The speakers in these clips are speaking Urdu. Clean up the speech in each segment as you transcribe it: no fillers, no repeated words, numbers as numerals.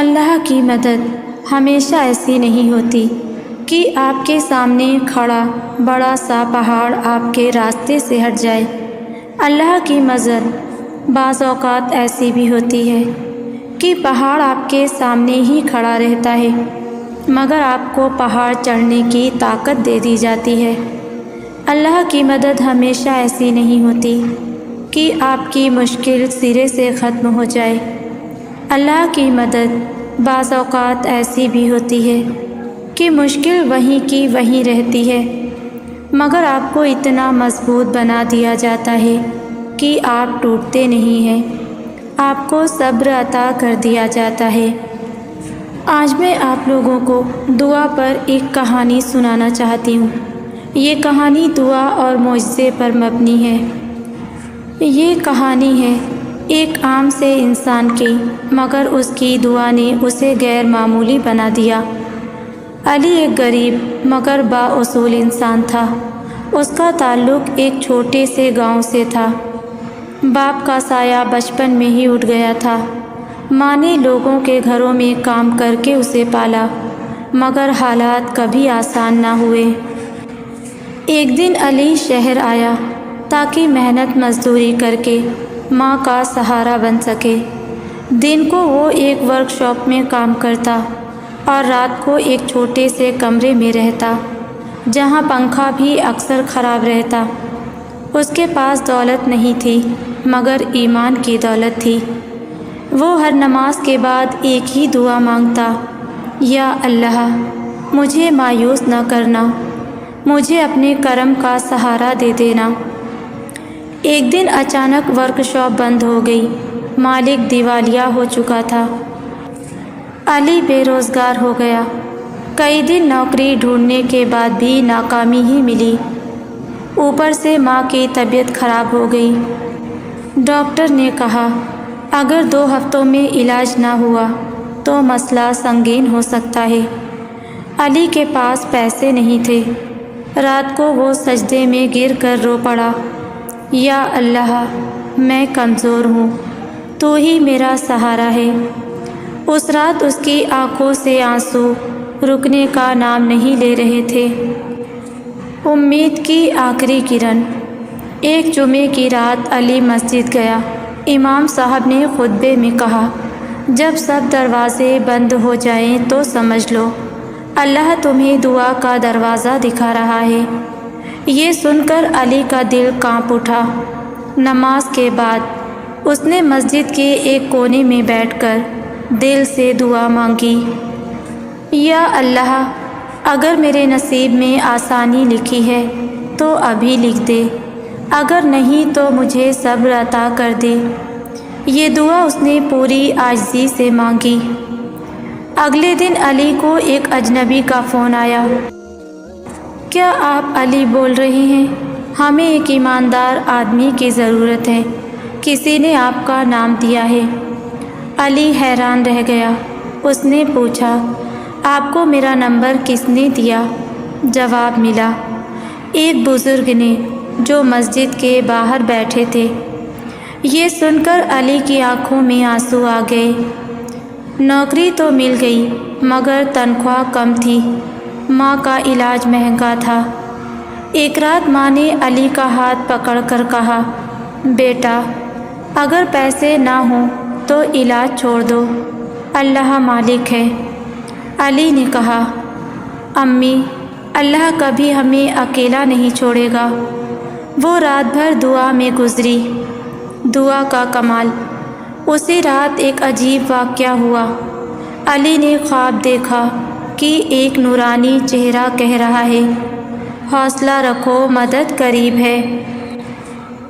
اللہ کی مدد ہمیشہ ایسی نہیں ہوتی کہ آپ کے سامنے کھڑا بڑا سا پہاڑ آپ کے راستے سے ہٹ جائے۔ اللہ کی مدد بعض اوقات ایسی بھی ہوتی ہے کہ پہاڑ آپ کے سامنے ہی کھڑا رہتا ہے، مگر آپ کو پہاڑ چڑھنے کی طاقت دے دی جاتی ہے۔ اللہ کی مدد ہمیشہ ایسی نہیں ہوتی کہ آپ کی مشکل سرے سے ختم ہو جائے۔ اللہ کی مدد بعض اوقات ایسی بھی ہوتی ہے کہ مشکل وہیں کی وہیں رہتی ہے، مگر آپ کو اتنا مضبوط بنا دیا جاتا ہے کہ آپ ٹوٹتے نہیں ہیں، آپ کو صبر عطا کر دیا جاتا ہے۔ آج میں آپ لوگوں کو دعا پر ایک کہانی سنانا چاہتی ہوں۔ یہ کہانی دعا اور معجزے پر مبنی ہے۔ یہ کہانی ہے ایک عام سے انسان کی، مگر اس کی دعا نے اسے غیر معمولی بنا دیا۔ علی ایک غریب مگر بااصول انسان تھا۔ اس کا تعلق ایک چھوٹے سے گاؤں سے تھا۔ باپ کا سایہ بچپن میں ہی اٹھ گیا تھا۔ ماں نے لوگوں کے گھروں میں کام کر کے اسے پالا، مگر حالات کبھی آسان نہ ہوئے۔ ایک دن علی شہر آیا تاکہ محنت مزدوری کر کے ماں کا سہارا بن سکے۔ دن کو وہ ایک ورکشاپ میں کام کرتا اور رات کو ایک چھوٹے سے کمرے میں رہتا جہاں پنکھا بھی اکثر خراب رہتا۔ اس کے پاس دولت نہیں تھی، مگر ایمان کی دولت تھی۔ وہ ہر نماز کے بعد ایک ہی دعا مانگتا، یا اللہ مجھے مایوس نہ کرنا، مجھے اپنے کرم کا سہارا دے دینا۔ ایک دن اچانک ورکشاپ بند ہو گئی، مالک دیوالیہ ہو چکا تھا۔ علی بے روزگار ہو گیا۔ کئی دن نوکری ڈھونڈنے کے بعد بھی ناکامی ہی ملی۔ اوپر سے ماں کی طبیعت خراب ہو گئی۔ ڈاکٹر نے کہا اگر 2 ہفتوں میں علاج نہ ہوا تو مسئلہ سنگین ہو سکتا ہے۔ علی کے پاس پیسے نہیں تھے۔ رات کو وہ سجدے میں گر کر رو پڑا، یا اللہ میں کمزور ہوں، تو ہی میرا سہارا ہے۔ اس رات اس کی آنکھوں سے آنسو رکنے کا نام نہیں لے رہے تھے۔ امید کی آخری کرن۔ ایک جمعے کی رات علی مسجد گیا۔ امام صاحب نے خطبے میں کہا، جب سب دروازے بند ہو جائیں تو سمجھ لو اللہ تمہیں دعا کا دروازہ دکھا رہا ہے۔ یہ سن کر علی کا دل کانپ اٹھا۔ نماز کے بعد اس نے مسجد کے ایک کونے میں بیٹھ کر دل سے دعا مانگی، یا اللہ اگر میرے نصیب میں آسانی لکھی ہے تو ابھی لکھ دے، اگر نہیں تو مجھے صبر عطا کر دے۔ یہ دعا اس نے پوری عاجزی سے مانگی۔ اگلے دن علی کو ایک اجنبی کا فون آیا۔ کیا آپ علی بول رہے ہیں؟ ہمیں ایک ایماندار آدمی کی ضرورت ہے، کسی نے آپ کا نام دیا ہے۔ علی حیران رہ گیا۔ اس نے پوچھا آپ کو میرا نمبر کس نے دیا؟ جواب ملا، ایک بزرگ نے جو مسجد کے باہر بیٹھے تھے۔ یہ سن کر علی کی آنکھوں میں آنسو آ گئے۔ نوکری تو مل گئی مگر تنخواہ کم تھی، ماں کا علاج مہنگا تھا۔ ایک رات ماں نے علی کا ہاتھ پکڑ کر کہا، بیٹا اگر پیسے نہ ہوں تو علاج چھوڑ دو، اللہ مالک ہے۔ علی نے کہا، امی اللہ کبھی ہمیں اکیلا نہیں چھوڑے گا۔ وہ رات بھر دعا میں گزری۔ دعا کا کمال۔ اسی رات ایک عجیب واقعہ ہوا۔ علی نے خواب دیکھا کہ ایک نورانی چہرہ کہہ رہا ہے، حوصلہ رکھو مدد قریب ہے۔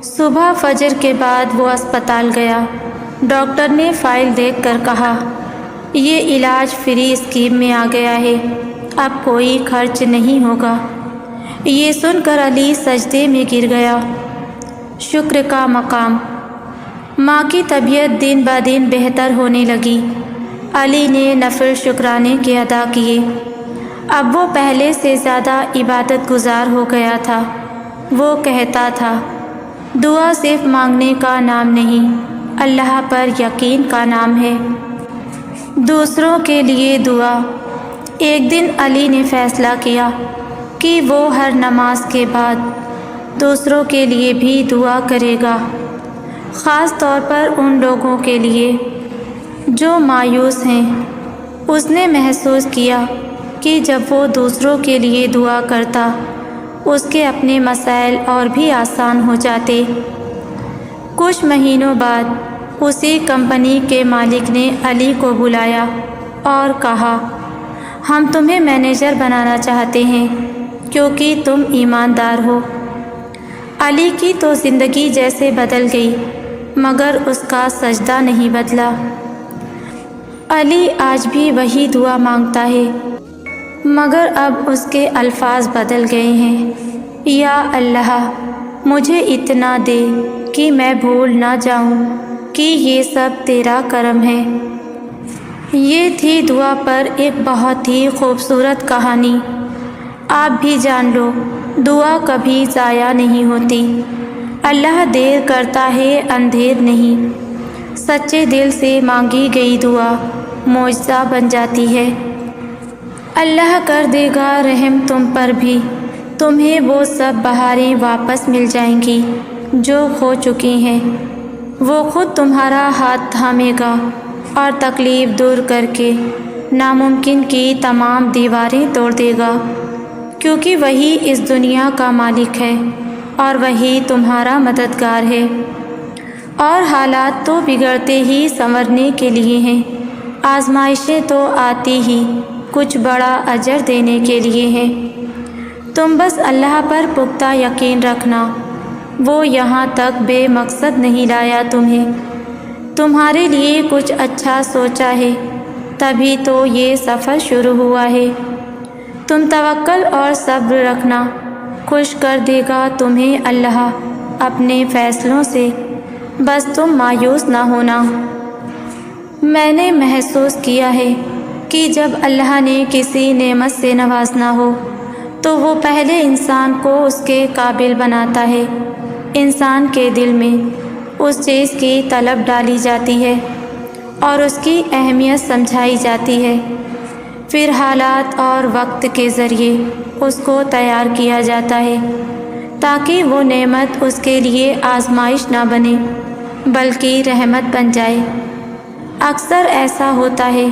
صبح فجر کے بعد وہ اسپتال گیا۔ ڈاکٹر نے فائل دیکھ کر کہا، یہ علاج فری اسکیم میں آ گیا ہے، اب کوئی خرچ نہیں ہوگا۔ یہ سن کر علی سجدے میں گر گیا۔ شکر کا مقام۔ ماں کی طبیعت دن بدن بہتر ہونے لگی۔ علی نے نفل شکرانے کے ادا کیے۔ اب وہ پہلے سے زیادہ عبادت گزار ہو گیا تھا۔ وہ کہتا تھا، دعا صرف مانگنے کا نام نہیں، اللہ پر یقین کا نام ہے۔ دوسروں کے لیے دعا۔ ایک دن علی نے فیصلہ کیا کہ وہ ہر نماز کے بعد دوسروں کے لیے بھی دعا کرے گا، خاص طور پر ان لوگوں کے لیے جو مایوس ہیں۔ اس نے محسوس کیا کہ جب وہ دوسروں کے لیے دعا کرتا، اس کے اپنے مسائل اور بھی آسان ہو جاتے۔ کچھ مہینوں بعد اسی کمپنی کے مالک نے علی کو بلایا اور کہا، ہم تمہیں مینیجر بنانا چاہتے ہیں کیونکہ تم ایماندار ہو۔ علی کی تو زندگی جیسے بدل گئی، مگر اس کا سجدہ نہیں بدلا۔ علی آج بھی وہی دعا مانگتا ہے، مگر اب اس کے الفاظ بدل گئے ہیں۔ یا اللہ، مجھے اتنا دے کہ میں بھول نہ جاؤں کہ یہ سب تیرا کرم ہے۔ یہ تھی دعا پر ایک بہت ہی خوبصورت کہانی۔ آپ بھی جان لو، دعا کبھی ضائع نہیں ہوتی۔ اللہ دیر کرتا ہے، اندھیر نہیں۔ سچے دل سے مانگی گئی دعا معجزہ بن جاتی ہے۔ اللہ کر دے گا رحم تم پر بھی، تمہیں وہ سب بہاریں واپس مل جائیں گی جو کھو چکی ہیں۔ وہ خود تمہارا ہاتھ تھامے گا اور تکلیف دور کر کے ناممکن کی تمام دیواریں توڑ دے گا، کیونکہ وہی اس دنیا کا مالک ہے اور وہی تمہارا مددگار ہے۔ اور حالات تو بگڑتے ہی سنورنے کے لیے ہیں، آزمائشیں تو آتی ہی کچھ بڑا اجر دینے کے لیے ہیں۔ تم بس اللہ پر پختہ یقین رکھنا، وہ یہاں تک بے مقصد نہیں لایا تمہیں، تمہارے لیے کچھ اچھا سوچا ہے، تبھی تو یہ سفر شروع ہوا ہے۔ تم توکل اور صبر رکھنا، خوش کر دے گا تمہیں اللہ اپنے فیصلوں سے، بس تم مایوس نہ ہونا۔ میں نے محسوس کیا ہے کہ جب اللہ نے کسی نعمت سے نوازنا ہو تو وہ پہلے انسان کو اس کے قابل بناتا ہے۔ انسان کے دل میں اس چیز کی طلب ڈالی جاتی ہے اور اس کی اہمیت سمجھائی جاتی ہے، پھر حالات اور وقت کے ذریعے اس کو تیار کیا جاتا ہے تاکہ وہ نعمت اس کے لیے آزمائش نہ بنے بلکہ رحمت بن جائے۔ اکثر ایسا ہوتا ہے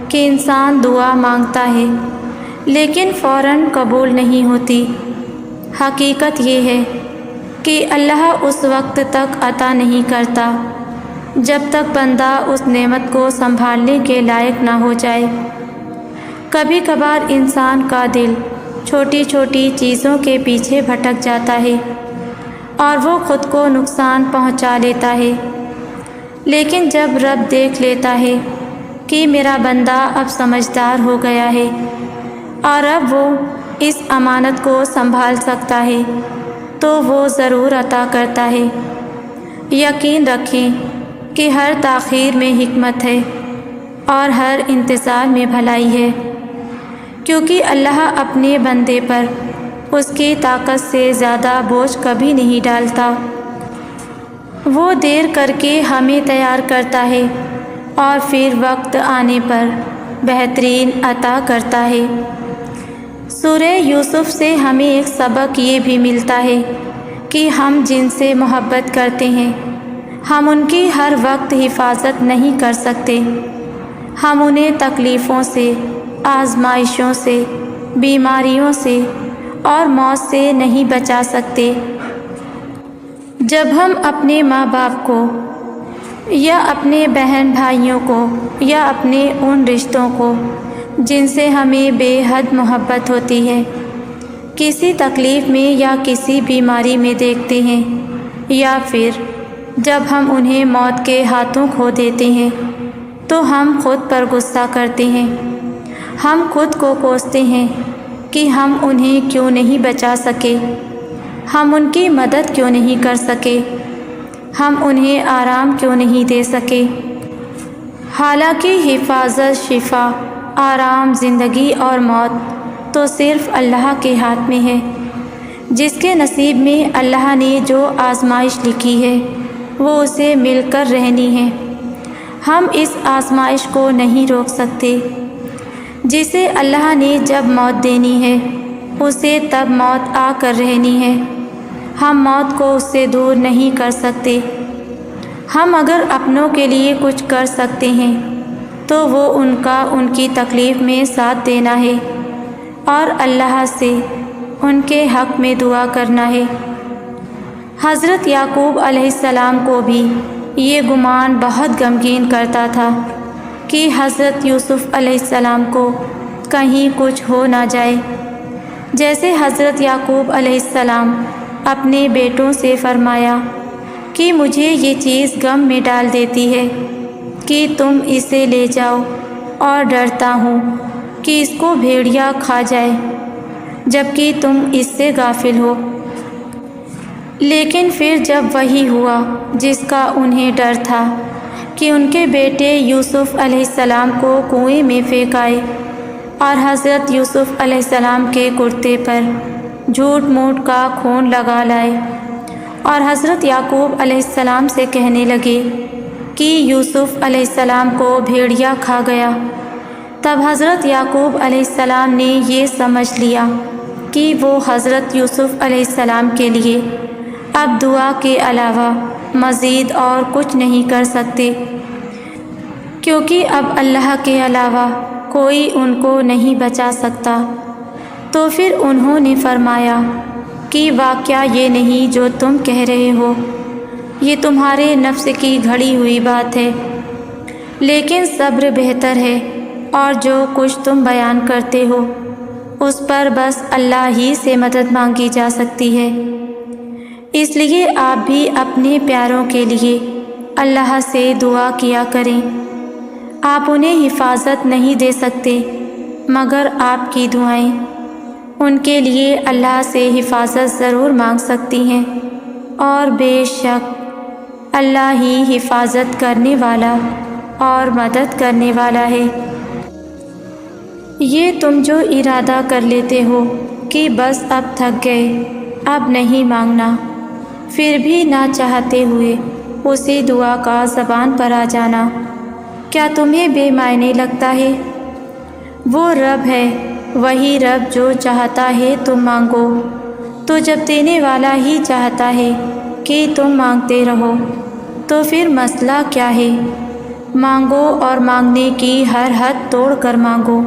کہ انسان دعا مانگتا ہے لیکن فوراً قبول نہیں ہوتی۔ حقیقت یہ ہے کہ اللہ اس وقت تک عطا نہیں کرتا جب تک بندہ اس نعمت کو سنبھالنے کے لائق نہ ہو جائے۔ کبھی کبھار انسان کا دل چھوٹی چھوٹی چیزوں کے پیچھے بھٹک جاتا ہے اور وہ خود کو نقصان پہنچا لیتا ہے، لیکن جب رب دیکھ لیتا ہے کہ میرا بندہ اب سمجھدار ہو گیا ہے اور اب وہ اس امانت کو سنبھال سکتا ہے تو وہ ضرور عطا کرتا ہے۔ یقین رکھیں کہ ہر تاخیر میں حکمت ہے اور ہر انتظار میں بھلائی ہے، کیونکہ اللہ اپنے بندے پر اس کی طاقت سے زیادہ بوجھ کبھی نہیں ڈالتا۔ وہ دیر کر کے ہمیں تیار کرتا ہے اور پھر وقت آنے پر بہترین عطا کرتا ہے۔ سورہ یوسف سے ہمیں ایک سبق یہ بھی ملتا ہے کہ ہم جن سے محبت کرتے ہیں ہم ان کی ہر وقت حفاظت نہیں کر سکتے۔ ہم انہیں تکلیفوں سے، آزمائشوں سے، بیماریوں سے اور موت سے نہیں بچا سکتے۔ جب ہم اپنے ماں باپ کو یا اپنے بہن بھائیوں کو یا اپنے ان رشتوں کو جن سے ہمیں بے حد محبت ہوتی ہے کسی تکلیف میں یا کسی بیماری میں دیکھتے ہیں، یا پھر جب ہم انہیں موت کے ہاتھوں کھو دیتے ہیں تو ہم خود پر غصہ کرتے ہیں۔ ہم خود کو کوستے ہیں کہ ہم انہیں کیوں نہیں بچا سکے، ہم ان کی مدد کیوں نہیں کر سکے، ہم انہیں آرام کیوں نہیں دے سکے۔ حالانکہ حفاظت، شفا، آرام، زندگی اور موت تو صرف اللہ کے ہاتھ میں ہے۔ جس کے نصیب میں اللہ نے جو آزمائش لکھی ہے وہ اسے مل کر رہنی ہے۔ ہم اس آزمائش کو نہیں روک سکتے۔ جسے اللہ نے جب موت دینی ہے اسے تب موت آ کر رہنی ہے۔ ہم موت کو اس سے دور نہیں کر سکتے۔ ہم اگر اپنوں کے لیے کچھ کر سکتے ہیں تو وہ ان کی تکلیف میں ساتھ دینا ہے اور اللہ سے ان کے حق میں دعا کرنا ہے۔ حضرت یعقوب علیہ السلام کو بھی یہ گمان بہت غمگین کرتا تھا کہ حضرت یوسف علیہ السلام کو کہیں کچھ ہو نہ جائے۔ جیسے حضرت یعقوب علیہ السلام اپنے بیٹوں سے فرمایا کہ مجھے یہ چیز غم میں ڈال دیتی ہے کہ تم اسے لے جاؤ، اور ڈرتا ہوں کہ اس کو بھیڑیا کھا جائے جبکہ تم اس سے غافل ہو۔ لیکن پھر جب وہی ہوا جس کا انہیں ڈر تھا کہ ان کے بیٹے یوسف علیہ السلام کو کنویں میں پھینکائے اور حضرت یوسف علیہ السلام کے کرتے پر جھوٹ موٹ کا خون لگا لائے اور حضرت یعقوب علیہ السلام سے کہنے لگے کہ یوسف علیہ السلام کو بھیڑیا کھا گیا، تب حضرت یعقوب علیہ السلام نے یہ سمجھ لیا کہ وہ حضرت یوسف علیہ السلام کے لیے اب دعا کے علاوہ مزید اور کچھ نہیں کر سکتے، کیونکہ اب اللہ کے علاوہ کوئی ان کو نہیں بچا سکتا۔ تو پھر انہوں نے فرمایا کہ واقعہ یہ نہیں جو تم کہہ رہے ہو، یہ تمہارے نفس کی گھڑی ہوئی بات ہے، لیکن صبر بہتر ہے، اور جو کچھ تم بیان کرتے ہو اس پر بس اللہ ہی سے مدد مانگی جا سکتی ہے۔ اس لیے آپ بھی اپنے پیاروں کے لیے اللہ سے دعا کیا کریں۔ آپ انہیں حفاظت نہیں دے سکتے مگر آپ کی دعائیں ان کے لیے اللہ سے حفاظت ضرور مانگ سکتی ہیں، اور بے شک اللہ ہی حفاظت کرنے والا اور مدد کرنے والا ہے۔ یہ تم جو ارادہ کر لیتے ہو کہ بس اب تھک گئے، اب نہیں مانگنا، پھر بھی نہ چاہتے ہوئے اسی دعا کا زبان پر آ جانا، کیا تمہیں بے معنی لگتا ہے؟ وہ رب ہے، وہی رب جو چاہتا ہے تم مانگو، تو جب دینے والا ہی چاہتا ہے کہ تم مانگتے رہو تو پھر مسئلہ کیا ہے؟ مانگو اور مانگنے کی ہر حد توڑ کر مانگو،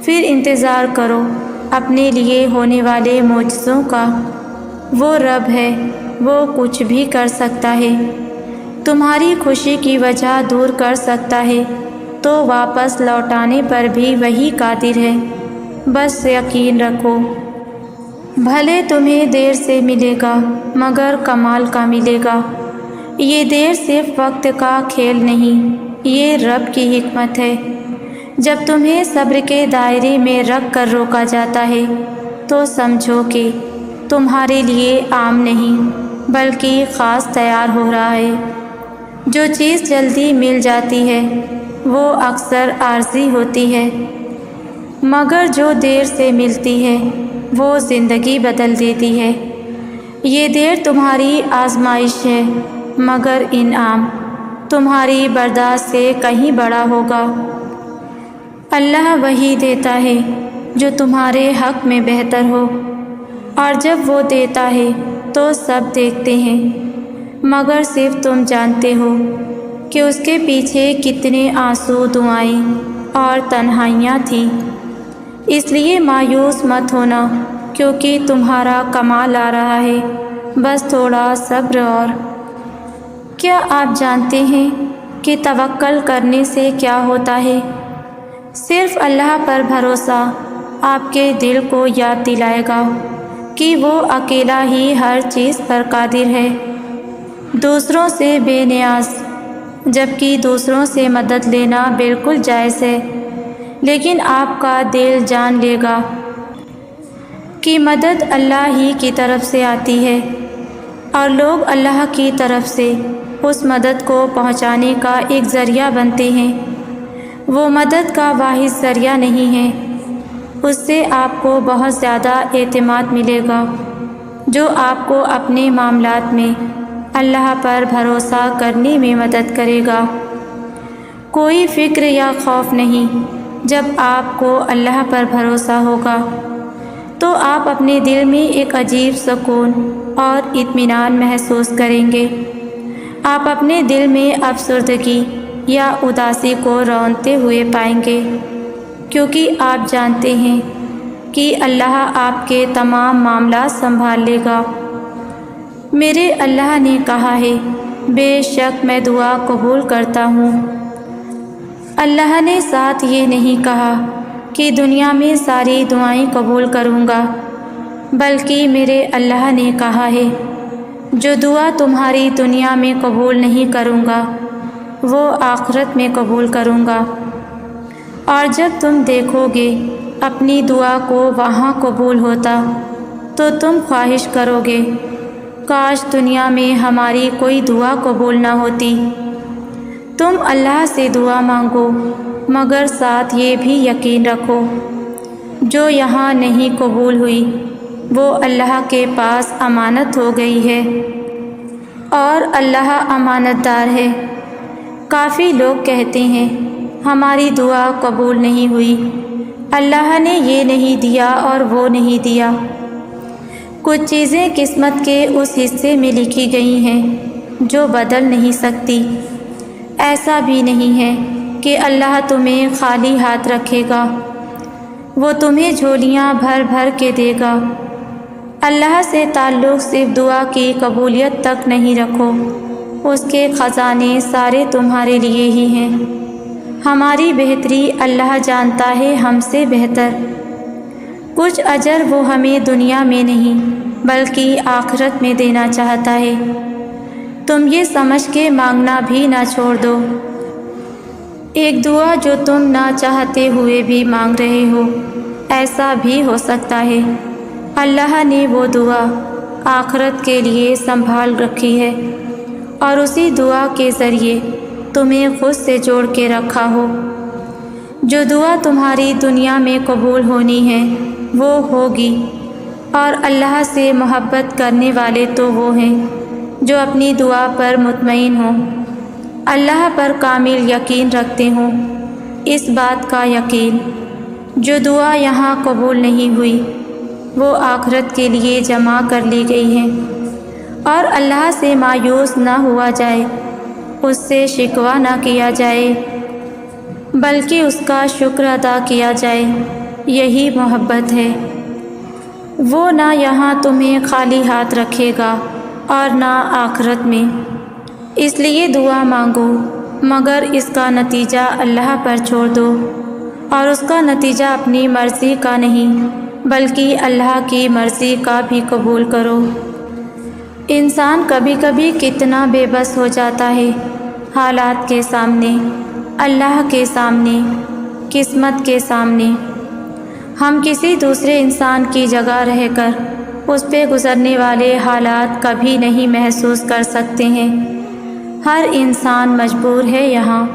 پھر انتظار کرو اپنے لیے ہونے والے معجزوں کا۔ وہ رب ہے، وہ کچھ بھی کر سکتا ہے، تمہاری خوشی کی وجہ دور کر سکتا ہے تو واپس لوٹانے پر بھی وہی قادر ہے، بس یقین رکھو۔ بھلے تمہیں دیر سے ملے گا مگر کمال کا ملے گا۔ یہ دیر صرف وقت کا کھیل نہیں، یہ رب کی حکمت ہے۔ جب تمہیں صبر کے دائرے میں رکھ کر روکا جاتا ہے تو سمجھو کہ تمہارے لیے عام نہیں بلکہ خاص تیار ہو رہا ہے۔ جو چیز جلدی مل جاتی ہے وہ اکثر عارضی ہوتی ہے، مگر جو دیر سے ملتی ہے وہ زندگی بدل دیتی ہے۔ یہ دیر تمہاری آزمائش ہے مگر انعام تمہاری برداشت سے کہیں بڑا ہوگا۔ اللہ وہی دیتا ہے جو تمہارے حق میں بہتر ہو، اور جب وہ دیتا ہے تو سب دیکھتے ہیں، مگر صرف تم جانتے ہو کہ اس کے پیچھے کتنے آنسو، دعائیں اور تنہائیاں تھیں۔ اس لیے مایوس مت ہونا کیونکہ تمہارا کمال آ رہا ہے، بس تھوڑا صبر اور۔ کیا آپ جانتے ہیں کہ توکل کرنے سے کیا ہوتا ہے؟ صرف اللہ پر بھروسہ آپ کے دل کو یاد دلائے گا کہ وہ اکیلا ہی ہر چیز پر قادر ہے، دوسروں سے بے نیاز، جبکہ دوسروں سے مدد لینا بالکل جائز ہے، لیکن آپ کا دل جان لے گا کہ مدد اللہ ہی کی طرف سے آتی ہے، اور لوگ اللہ کی طرف سے اس مدد کو پہنچانے کا ایک ذریعہ بنتے ہیں۔ وہ مدد کا واحد ذریعہ نہیں ہے، اس سے آپ کو بہت زیادہ اعتماد ملے گا جو آپ کو اپنے معاملات میں اللہ پر بھروسہ کرنے میں مدد کرے گا۔ کوئی فکر یا خوف نہیں۔ جب آپ کو اللہ پر بھروسہ ہوگا تو آپ اپنے دل میں ایک عجیب سکون اور اطمینان محسوس کریں گے۔ آپ اپنے دل میں افسردگی یا اداسی کو رونتے ہوئے پائیں گے، کیونکہ آپ جانتے ہیں کہ اللہ آپ کے تمام معاملات سنبھال لے گا۔ میرے اللہ نے کہا ہے، بے شک میں دعا قبول کرتا ہوں۔ اللہ نے ساتھ یہ نہیں کہا کہ دنیا میں ساری دعائیں قبول کروں گا، بلکہ میرے اللہ نے کہا ہے، جو دعا تمہاری دنیا میں قبول نہیں کروں گا وہ آخرت میں قبول کروں گا۔ اور جب تم دیکھو گے اپنی دعا کو وہاں قبول ہوتا تو تم خواہش کرو گے، کاش دنیا میں ہماری کوئی دعا قبول نہ ہوتی۔ تم اللہ سے دعا مانگو، مگر ساتھ یہ بھی یقین رکھو، جو یہاں نہیں قبول ہوئی وہ اللہ کے پاس امانت ہو گئی ہے، اور اللہ امانت دار ہے۔ کافی لوگ کہتے ہیں ہماری دعا قبول نہیں ہوئی، اللہ نے یہ نہیں دیا اور وہ نہیں دیا۔ کچھ چیزیں قسمت کے اس حصے میں لکھی گئی ہیں جو بدل نہیں سکتی۔ ایسا بھی نہیں ہے کہ اللہ تمہیں خالی ہاتھ رکھے گا، وہ تمہیں جھولیاں بھر بھر کے دے گا۔ اللہ سے تعلق صرف دعا کی قبولیت تک نہیں رکھو، اس کے خزانے سارے تمہارے لیے ہی ہیں۔ ہماری بہتری اللہ جانتا ہے ہم سے بہتر۔ کچھ اجر وہ ہمیں دنیا میں نہیں بلکہ آخرت میں دینا چاہتا ہے۔ تم یہ سمجھ کے مانگنا بھی نہ چھوڑ دو۔ ایک دعا جو تم نہ چاہتے ہوئے بھی مانگ رہے ہو، ایسا بھی ہو سکتا ہے اللہ نے وہ دعا آخرت کے لیے سنبھال رکھی ہے اور اسی دعا کے ذریعے تمہیں خود سے جوڑ کے رکھا ہو۔ جو دعا تمہاری دنیا میں قبول ہونی ہے وہ ہوگی، اور اللہ سے محبت کرنے والے تو وہ ہیں جو اپنی دعا پر مطمئن ہوں، اللہ پر کامل یقین رکھتے ہوں۔ اس بات کا یقین جو دعا یہاں قبول نہیں ہوئی وہ آخرت کے لیے جمع کر لی گئی ہے، اور اللہ سے مایوس نہ ہوا جائے، اس سے شکوہ نہ کیا جائے، بلکہ اس کا شکر ادا کیا جائے۔ یہی محبت ہے۔ وہ نہ یہاں تمہیں خالی ہاتھ رکھے گا اور نہ آخرت میں۔ اس لیے دعا مانگو، مگر اس کا نتیجہ اللہ پر چھوڑ دو، اور اس کا نتیجہ اپنی مرضی کا نہیں بلکہ اللہ کی مرضی کا بھی قبول کرو۔ انسان کبھی کبھی کتنا بے بس ہو جاتا ہے حالات کے سامنے، اللہ کے سامنے، قسمت کے سامنے۔ ہم کسی دوسرے انسان کی جگہ رہ کر اس پہ گزرنے والے حالات کبھی نہیں محسوس کر سکتے ہیں۔ ہر انسان مجبور ہے یہاں۔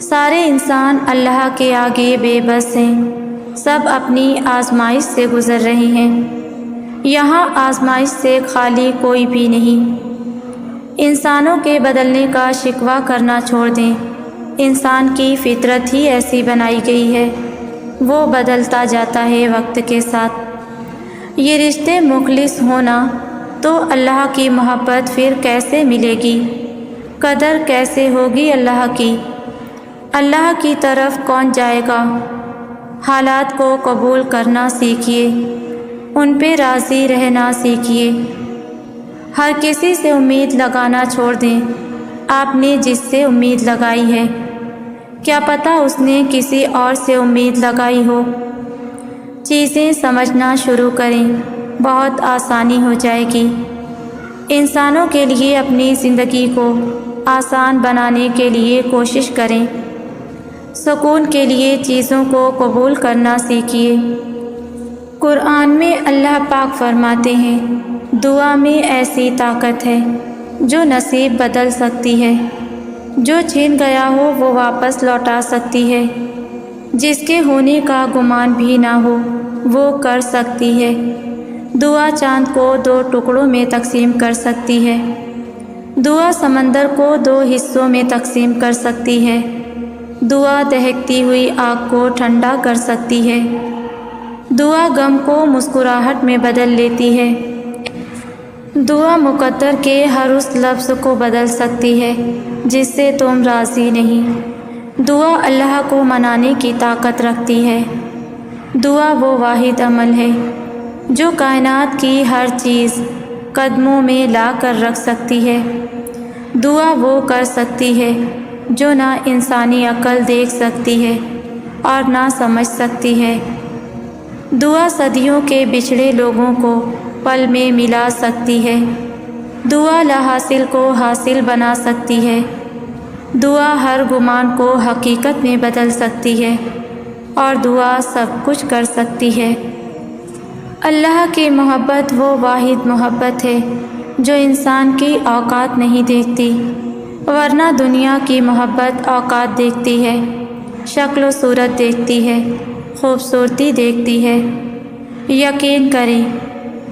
سارے انسان اللہ کے آگے بے بس ہیں، سب اپنی آزمائش سے گزر رہے ہیں۔ یہاں آزمائش سے خالی کوئی بھی نہیں۔ انسانوں کے بدلنے کا شکوہ کرنا چھوڑ دیں۔ انسان کی فطرت ہی ایسی بنائی گئی ہے، وہ بدلتا جاتا ہے وقت کے ساتھ۔ یہ رشتے مخلص ہونا تو اللہ کی محبت پھر کیسے ملے گی؟ قدر کیسے ہوگی اللہ کی؟ اللہ کی طرف کون جائے گا؟ حالات کو قبول کرنا سیکھیے، ان پہ راضی رہنا سیکھیے۔ ہر کسی سے امید لگانا چھوڑ دیں۔ آپ نے جس سے امید لگائی ہے، کیا پتہ اس نے کسی اور سے امید لگائی ہو۔ چیزیں سمجھنا شروع کریں، بہت آسانی ہو جائے گی۔ انسانوں کے لیے اپنی زندگی کو آسان بنانے کے لیے کوشش کریں۔ سکون کے لیے چیزوں کو قبول کرنا سیکھیے۔ قرآن میں اللہ پاک فرماتے ہیں، دعا میں ایسی طاقت ہے جو نصیب بدل سکتی ہے، جو چھن گیا ہو وہ واپس لوٹا سکتی ہے، جس کے ہونے کا گمان بھی نہ ہو وہ کر سکتی ہے۔ دعا چاند کو 2 ٹکڑوں میں تقسیم کر سکتی ہے، دعا سمندر کو 2 حصوں میں تقسیم کر سکتی ہے، دعا دہکتی ہوئی آگ کو ٹھنڈا کر سکتی ہے۔ دعا غم کو مسکراہٹ میں بدل لیتی ہے۔ دعا مقدر کے ہر اس لفظ کو بدل سکتی ہے جس سے تم راضی نہیں۔ دعا اللہ کو منانے کی طاقت رکھتی ہے۔ دعا وہ واحد عمل ہے جو کائنات کی ہر چیز قدموں میں لا کر رکھ سکتی ہے۔ دعا وہ کر سکتی ہے جو نہ انسانی عقل دیکھ سکتی ہے اور نہ سمجھ سکتی ہے۔ دعا صدیوں کے بچھڑے لوگوں کو پل میں ملا سکتی ہے۔ دعا لا حاصل کو حاصل بنا سکتی ہے۔ دعا ہر گمان کو حقیقت میں بدل سکتی ہے اور دعا سب کچھ کر سکتی ہے۔ اللہ کی محبت وہ واحد محبت ہے جو انسان کی اوقات نہیں دیکھتی، ورنہ دنیا کی محبت اوقات دیکھتی ہے، شکل و صورت دیکھتی ہے، خوبصورتی دیکھتی ہے۔ یقین کریں،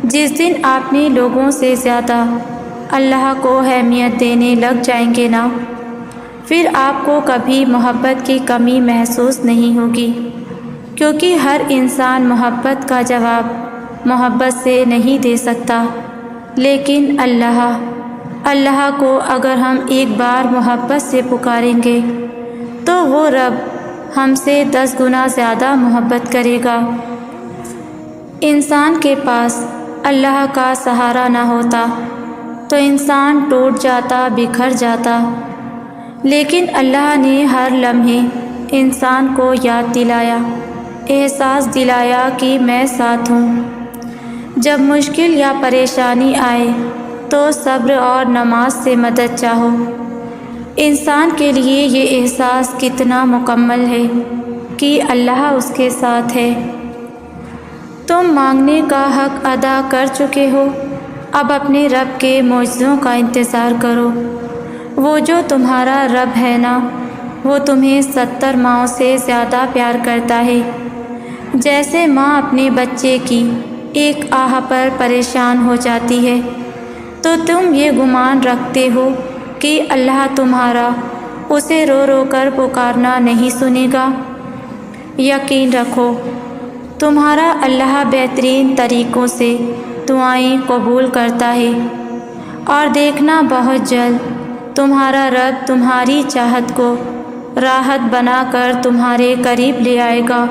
جس دن آپ نے لوگوں سے زیادہ اللہ کو اہمیت دینے لگ جائیں گے نا، پھر آپ کو کبھی محبت کی کمی محسوس نہیں ہوگی، کیونکہ ہر انسان محبت کا جواب محبت سے نہیں دے سکتا، لیکن اللہ کو اگر ہم ایک بار محبت سے پکاریں گے تو وہ رب ہم سے 10 گنا زیادہ محبت کرے گا۔ انسان کے پاس اللہ کا سہارا نہ ہوتا تو انسان ٹوٹ جاتا، بکھر جاتا، لیکن اللہ نے ہر لمحے انسان کو یاد دلایا، احساس دلایا کہ میں ساتھ ہوں۔ جب مشکل یا پریشانی آئے تو صبر اور نماز سے مدد چاہو۔ انسان کے لیے یہ احساس کتنا مکمل ہے کہ اللہ اس کے ساتھ ہے۔ تم مانگنے کا حق ادا کر چکے ہو، اب اپنے رب کے معجزوں کا انتظار کرو۔ وہ جو تمہارا رب ہے نا، وہ تمہیں 70 ماؤں سے زیادہ پیار کرتا ہے۔ جیسے ماں اپنے بچے کی ایک آہ پر پریشان ہو جاتی ہے، تو تم یہ گمان رکھتے ہو کہ اللہ تمہارا اسے رو رو کر پکارنا نہیں سنے گا۔ یقین رکھو، تمہارا اللہ بہترین طریقوں سے دعائیں قبول کرتا ہے، اور دیکھنا بہت جلد تمہارا رب تمہاری چاہت کو راحت بنا کر تمہارے قریب لے آئے گا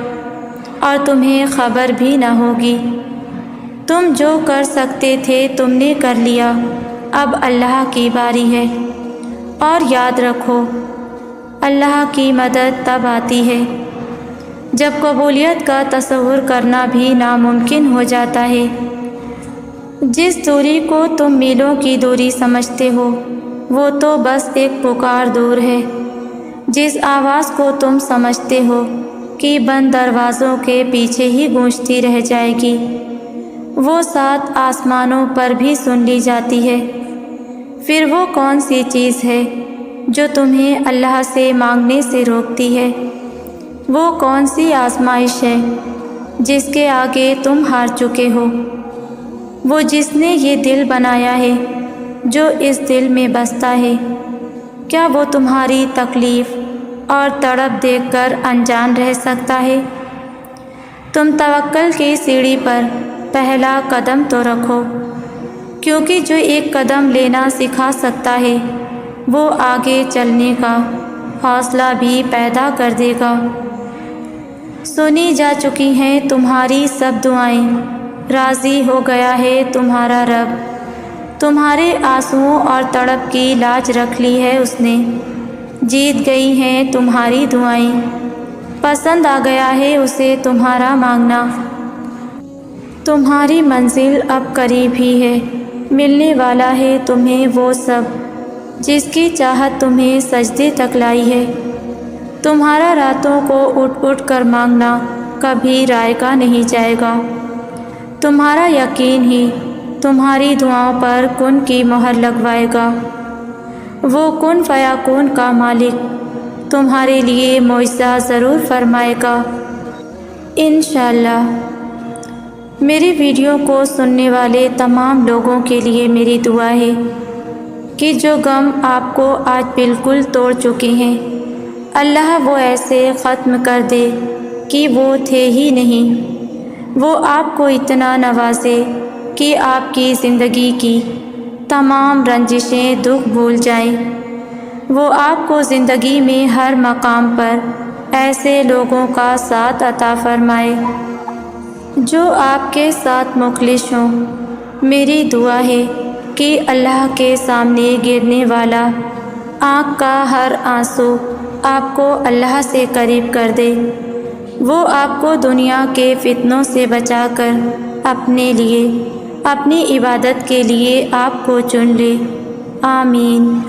اور تمہیں خبر بھی نہ ہوگی۔ تم جو کر سکتے تھے تم نے کر لیا، اب اللہ کی باری ہے۔ اور یاد رکھو، اللہ کی مدد تب آتی ہے جب قبولیت کا تصور کرنا بھی ناممکن ہو جاتا ہے۔ جس دوری کو تم میلوں کی دوری سمجھتے ہو، وہ تو بس ایک پکار دور ہے۔ جس آواز کو تم سمجھتے ہو کہ بند دروازوں کے پیچھے ہی گونجتی رہ جائے گی، وہ 7 آسمانوں پر بھی سن لی جاتی ہے۔ پھر وہ کون سی چیز ہے جو تمہیں اللہ سے مانگنے سے روکتی ہے؟ وہ کون سی آزمائش ہے جس کے آگے تم ہار چکے ہو؟ وہ جس نے یہ دل بنایا ہے، جو اس دل میں بستا ہے، کیا وہ تمہاری تکلیف اور تڑپ دیکھ کر انجان رہ سکتا ہے؟ تم توکل کی سیڑھی پر پہلا قدم تو رکھو، کیونکہ جو ایک قدم لینا سکھا سکتا ہے وہ آگے چلنے کا حوصلہ بھی پیدا کر دے گا۔ سنی جا چکی ہیں تمہاری سب دعائیں، راضی ہو گیا ہے تمہارا رب، تمہارے آنسوؤں اور تڑپ کی لاج رکھ لی ہے اس نے، جیت گئی ہیں تمہاری دعائیں، پسند آ گیا ہے اسے تمہارا مانگنا۔ تمہاری منزل اب قریب ہی ہے، ملنے والا ہے تمہیں وہ سب جس کی چاہت تمہیں سجدے تک لائی ہے۔ تمہارا راتوں کو اٹھ اٹھ کر مانگنا کبھی رائگاں نہیں جائے گا۔ تمہارا یقین ہی تمہاری دعاؤں پر کن کی مہر لگوائے گا۔ وہ کن فیکون کا مالک تمہارے لیے معجزہ ضرور فرمائے گا انشاءاللہ۔ میری ویڈیو کو سننے والے تمام لوگوں کے لیے میری دعا ہے کہ جو غم آپ کو آج بالکل توڑ چکے ہیں، اللہ وہ ایسے ختم کر دے کہ وہ تھے ہی نہیں۔ وہ آپ کو اتنا نوازے کہ آپ کی زندگی کی تمام رنجشیں دکھ بھول جائیں۔ وہ آپ کو زندگی میں ہر مقام پر ایسے لوگوں کا ساتھ عطا فرمائے جو آپ کے ساتھ مخلص ہوں۔ میری دعا ہے کہ اللہ کے سامنے گرنے والا آنکھ کا ہر آنسو آپ کو اللہ سے قریب کر دے۔ وہ آپ کو دنیا کے فتنوں سے بچا کر اپنے لیے، اپنی عبادت کے لیے آپ کو چن لے۔ آمین۔